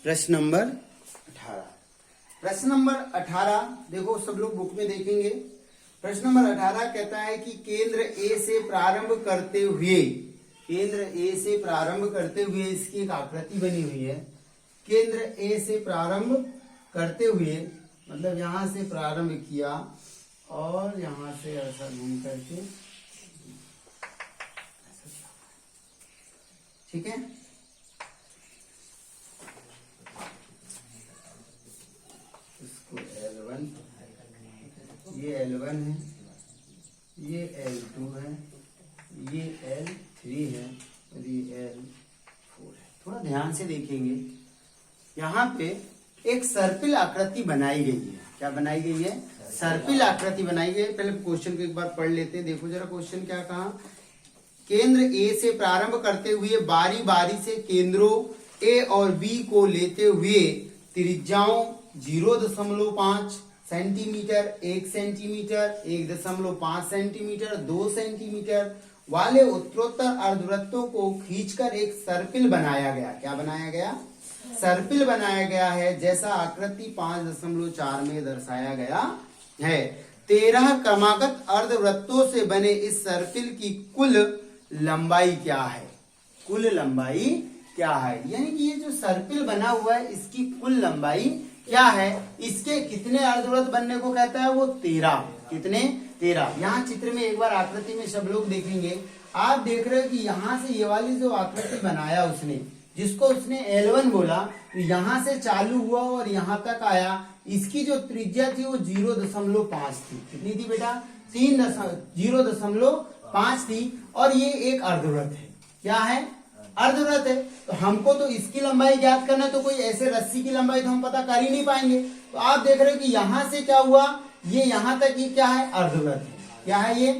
प्रश्न नंबर 18। प्रश्न नंबर 18 देखो, सब लोग बुक में देखेंगे। प्रश्न नंबर 18 कहता है कि केंद्र ए से प्रारंभ करते हुए, केंद्र ए से प्रारंभ करते हुए इसकी एक आकृति बनी हुई है। केंद्र ए से प्रारंभ करते हुए मतलब यहां से प्रारंभ किया और यहां से ऐसा घूम करके, ठीक है। इसको L1, ये L1 है, ये L2 है, ये L3 है और ये L4 है। थोड़ा ध्यान से देखेंगे, यहाँ पे एक सर्पिल आकृति बनाई गई है। क्या बनाई गई है? सर्पिल आकृति बनाई गई है। पहले क्वेश्चन को एक बार पढ़ लेते हैं। देखो जरा क्वेश्चन क्या कहा। केंद्र ए से प्रारंभ करते हुए बारी बारी से केंद्रों ए और बी को लेते हुए त्रिज्याओं 0.5 सेंटीमीटर, 1 सेंटीमीटर, 1.5 सेंटीमीटर, 2 सेंटीमीटर वाले उत्तरोत्तर अर्धवृत्तों को खींचकर एक सर्पिल बनाया गया। क्या बनाया गया? सर्पिल बनाया गया है, जैसा आकृति 5.4 में दर्शाया गया है। 13 क्रमागत अर्धवृत्तों से बने इस सर्पिल की कुल लंबाई क्या है? कुल लंबाई क्या है? यानी कि ये जो सर्पिल बना हुआ है इसकी कुल लंबाई क्या है? इसके कितने अर्धवृत्त बनने को कहता है? वो 13। कितने? 13। यहाँ चित्र में एक बार आकृति में सब लोग देखेंगे। आप देख रहे हो कि यहाँ से ये वाली जो आकृति बनाया उसने, जिसको उसने L1 बोला, तो यहाँ से चालू हुआ और यहाँ तक आया। इसकी जो त्रिज्या थी वो 0.5 थी। कितनी थी बेटा? 0.5 थी। और ये एक अर्धवृत्त है। क्या है? अर्धवृत्त है। तो हमको तो इसकी लंबाई ज्ञात करना है, तो कोई ऐसे रस्सी की लंबाई तो हम पता कर ही नहीं पाएंगे। तो आप देख रहे हो कि यहाँ से क्या हुआ, ये यहाँ तक ये क्या है? अर्धवृत्त है। क्या है ये?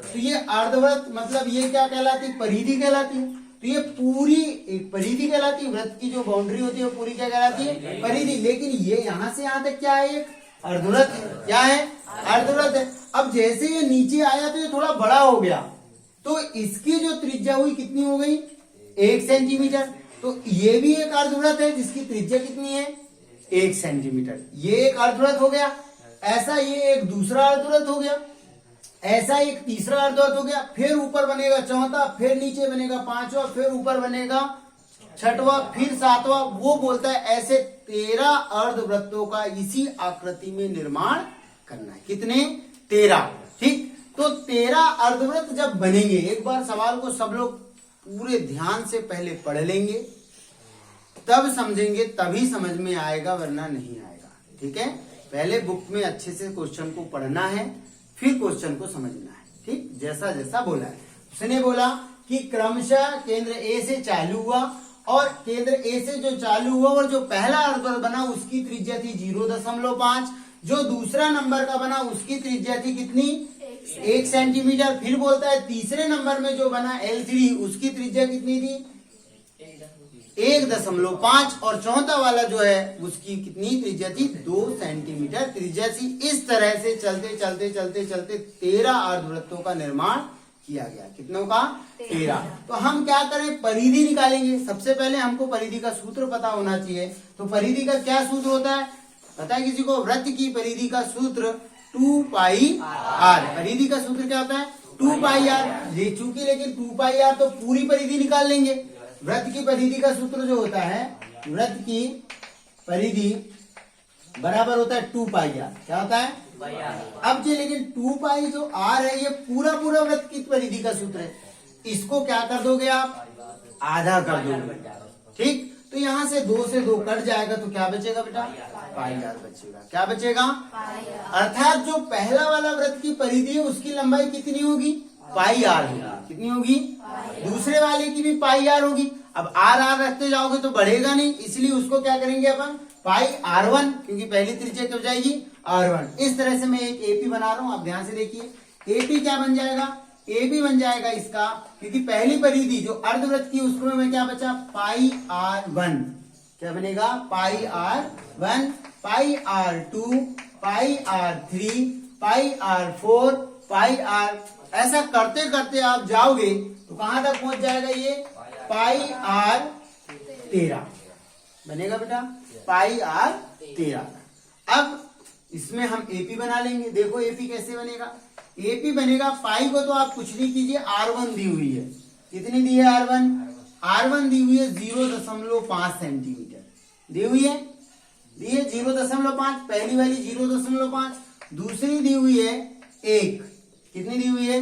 तो ये अर्धवृत्त मतलब ये क्या कहलाती है? परिधि कहलाती है। तो ये पूरी एक परिधि कहलाती है। वृत्त की जो बाउंड्री होती है वो पूरी क्या कहलाती है? परिधि। लेकिन ये यहाँ से यहाँ तक क्या है? एक अर्धवृत्त है। क्या है? अर्धवृत्त है। अब जैसे ये नीचे आया तो ये थोड़ा बड़ा हो गया, तो इसकी जो त्रिज्या हुई कितनी हो गई? 1 सेंटीमीटर। तो ये भी एक अर्धवृत्त है जिसकी त्रिज्या कितनी है? 1 सेंटीमीटर। ये एक अर्धवृत्त हो गया। ऐसा ये एक दूसरा अर्धवृत्त हो गया। ऐसा एक तीसरा अर्धवृत्त हो गया। फिर ऊपर बनेगा चौथा, फिर नीचे बनेगा 5वां, फिर ऊपर बनेगा 6वां, फिर 7वां। वो बोलता है ऐसे 13 अर्धवृत्तों का इसी आकृति में निर्माण करना है। कितने? 13। ठीक। तो 13 अर्धवृत्त जब बनेंगे, एक बार सवाल को सब लोग पूरे ध्यान से पहले पढ़ लेंगे, तब समझेंगे, तभी समझ में आएगा, वरना नहीं आएगा। ठीक है। पहले बुक में अच्छे से क्वेश्चन को पढ़ना है, फिर क्वेश्चन को समझना है। ठीक। जैसा जैसा बोला है। उसने बोला कि क्रमशः केंद्र ए से चालू हुआ, और केंद्र ए से जो चालू हुआ और जो पहला अर्धवृत्त बना उसकी त्रिज्या थी 0.5। जो दूसरा नंबर का बना उसकी त्रिज्या थी कितनी? 1 सेंटीमीटर। फिर बोलता है तीसरे नंबर में जो बना L3 उसकी त्रिज्या कितनी थी? 1.5। और चौथा वाला जो है उसकी कितनी त्रिज्या थी? 2 सेंटीमीटर त्रिज्या थी। इस तरह से चलते चलते चलते चलते 13 अर्धवृत्तों का निर्माण किया गया। कितनों का? 13। तो हम क्या करें? परिधि निकालेंगे। सबसे पहले हमको परिधि का सूत्र पता होना चाहिए। तो परिधि का क्या सूत्र होता है? पता है किसी को? वृत्त की परिधि का सूत्र 2πr। परिधि का सूत्र क्या होता है? 2πr। ले चूंकि लेकिन 2πr तो पूरी परिधि निकाल लेंगे। वृत्त की परिधि का सूत्र जो होता है, वृत्त की परिधि बराबर होता है 2πr। क्या होता है? अब ये लेकिन 2π जो r है ये पूरा पूरा वृत्त की परिधि का सूत्र है। इसको क्या कर दोगे आप? आधा कर दोगे। ठीक। तो यहाँ से 2 से 2 कट जाएगा, तो क्या बचेगा बेटा? πr बचेगा। क्या बचेगा? अर्थात जो पहला वाला वृत्त की परिधि है उसकी लंबाई कितनी होगी? πr होगी। कितनी होगी? दूसरे वाले की भी πr होगी। अब r रखते जाओगे तो बढ़ेगा नहीं, इसलिए उसको क्या करेंगे अपन? πr1, क्योंकि पहली त्रिज्या क्या हो जाएगी? r1। इस तरह से मैं एक AP बना रहा हूं, आप ध्यान से देखिए। AP क्या बन जाएगा? AB बन जाएगा इसका, क्योंकि पहली परिधि जो अर्धवृत्त की उसमें में क्या बचा? πr1। क्या बनेगा? πr1, πr2, πr3, πr4, πr। ऐसा करते करते आप जाओगे तो कहां तक पहुंच जाएगा? ये πr13। बनेगा बेटा पाई आर 13। अब इसमें हम एपी बना लेंगे। देखो एपी कैसे बनेगा। एपी बनेगा, पाई को तो आप कुछ नहीं कीजिए, R1 दी हुई है। कितनी दी है R1? R1 दी हुई है 0.5 सेंटीमीटर दी हुई है, दी है 0.5, पहली वाली 0.5, दूसरी दी हुई है 1। कितनी दी हुई है?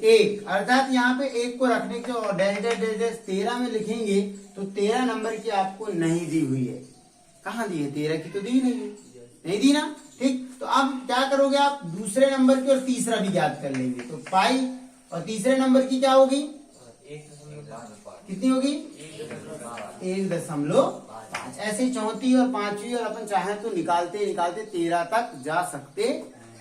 1। अर्थात यहाँ पे 1 को रखने के और डैश डैश डैश डैश 13 में लिखेंगे तो 13 नंबर की आपको नहीं दी हुई है। कहाँ दी है? 13 की तो दी नहीं है, नहीं दी ना। ठीक, तो अब क्या करोगे आप? दूसरे नंबर की और तीसरा भी याद कर लेंगे। तो पाई और तीसरे नंबर की क्या होगी? कितनी होगी? 1.5। ऐसे चौथी और पांचवी और अपन चाहे तो निकालते निकालते 13 तक जा सकते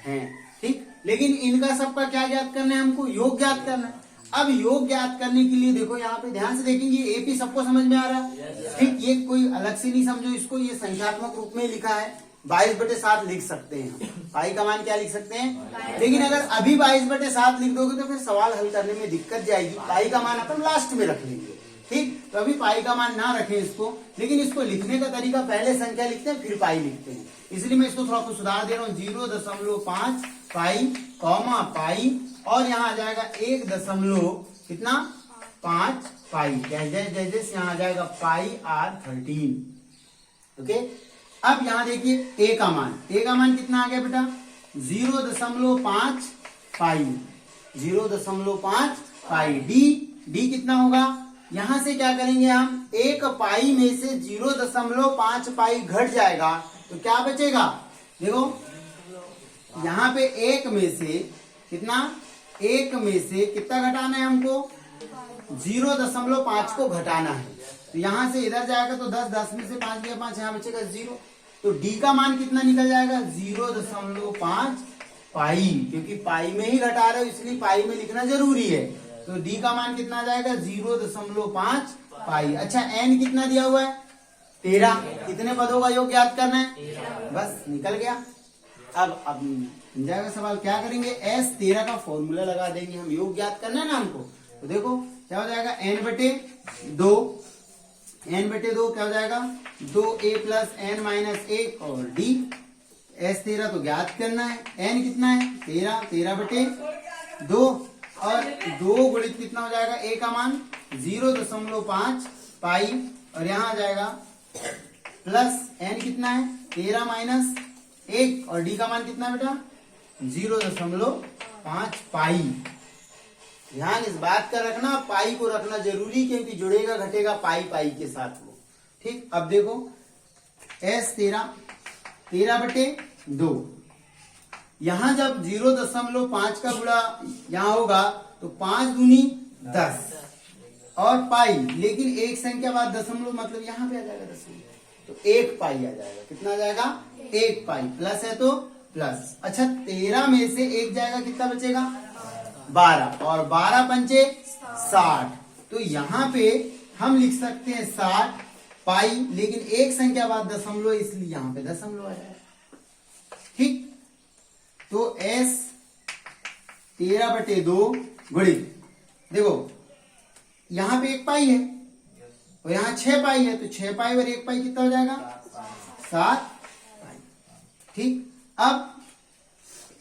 हैं। ठीक, लेकिन इनका सबका क्या ज्ञात करना है? हमको योग ज्ञात करना है। अब योग ज्ञात करने के लिए देखो यहाँ पे ध्यान से देखेंगे, एपी सबको समझ में आ रहा है? ठीक, ये कोई अलग से नहीं समझो इसको, ये संख्यात्मक रूप में लिखा है। 22/7 लिख सकते हैं। पाई का मान क्या लिख सकते हैं? लेकिन अगर अभी 22/7 लिख दोगे तो फिर सवाल हल करने में दिक्कत जाएगी। पाई का मान अपन लास्ट में रख लेंगे। ठीक, तो अभी पाई का मान ना रखें इसको, लेकिन इसको लिखने का तरीका पहले संख्या लिखते हैं फिर पाई लिखते हैं, इसलिए मैं इसको थोड़ा कुछ सुधार दे रहा हूँ। 0.5 पाई कॉमा पाई और यहाँ आ जाएगा 1.5 पाई, जैसे यहाँ आ जाएगा पाई R13। ओके, अब यहाँ देखिए ए का मान, ए का मान कितना आ गया बेटा? 0.5 पाई, 0.5 पाई। डी कितना होगा? यहां से क्या करेंगे हम? 1 पाई में से 0.5 पाई घट जाएगा तो क्या बचेगा? देखो यहाँ पे 1 में से कितना, 1 में से कितना घटाना है हमको? 0.5 को घटाना है। तो यहां से इधर जाएगा तो 10, 10 में से 5 गया 5, यहाँ बचेगा 0। तो डी का मान कितना निकल जाएगा? 0.5 पाई, क्योंकि पाई में ही घटा रहे हो इसलिए पाई में लिखना जरूरी है। तो डी का मान कितना आ जाएगा? 0.5 पाई। अच्छा, एन कितना दिया हुआ है? 13। कितने पदों का योग याद करना है? बस निकल गया। अब मिल जाएगा सवाल। क्या करेंगे? S13 का फॉर्मूला लगा देंगे हम, योग याद करना है ना हमको। तो देखो क्या हो जाएगा? n/2, n/2 क्या हो जाएगा? 2a + n-1 और d। S13 तो ज्ञात करना है। n कितना है? 13, 13/2 और 2 गुणित कितना हो जाएगा? a का मान 0.5 पाई और यहाँ आ जाएगा प्लस n कितना है? 13 - 1 और d का मान कितना बेटा? 0.5 पाई। ध्यान इस बात का रखना, पाई को रखना जरूरी, क्योंकि जुड़ेगा घटेगा पाई पाई के साथ वो। ठीक, अब देखो S13 13/2, यहां जब 0.5 का गुणा यहां होगा तो 5 दूनी 10 और पाई, लेकिन एक संख्या बाद दशमलव मतलब यहां पे आ जाएगा दशमलव, तो 1 पाई आ जाएगा। कितना आ जाएगा? 1 पाई। प्लस है तो प्लस। अच्छा, 13 में से 1 जाएगा, कितना बचेगा? 12 और 12 पंचे 60। तो यहाँ पे हम लिख सकते हैं 60 पाई, लेकिन एक संख्या बाद दशमलव इसलिए यहाँ पे दशमलव आ जाएगा। ठीक, तो S 13/2 गुणित, देखो यहाँ पे 1 पाई है और यहाँ 6 पाई है, तो 6 पाई और 1 पाई कितना हो जाएगा? 7 पाई। ठीक, अब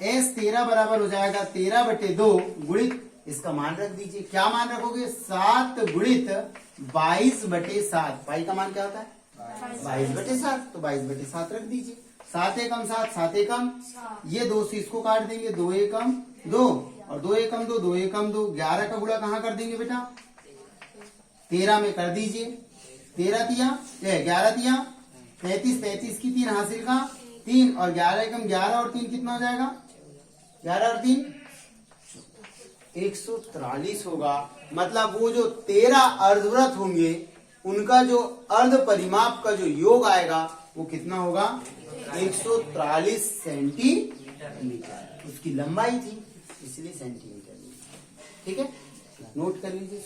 S13 बराबर हो जाएगा 13/2 गुणित, इसका मान रख दीजिए। क्या मान रखोगे? 7 गुणित 22/7। पाई का मान क्या होता है? 22/7, तो 22/7 रख दीजिए। 7 एकम 7, 7 एकम, ये 2 से इसको काट देंगे, 2 एकम 2 और 2 एकम 2, 2 एकम 2। 11 का गुणा कहाँ कर देंगे बेटा? 13 में कर दीजिए। 13 तिया 11 तिया 33, 33 की 3 हासिल का 3 और 11 एकम 11 और 3 कितना हो जाएगा? 11 और 3 143 होगा। मतलब वो जो 13 अर्धवृत्त होंगे उनका जो अर्ध परिमाप का जो योग आएगा वो कितना होगा? 143 सेंटीमीटर उसकी लंबाई थी, इसलिए सेंटीमीटर। ठीक है, नोट कर लीजिए।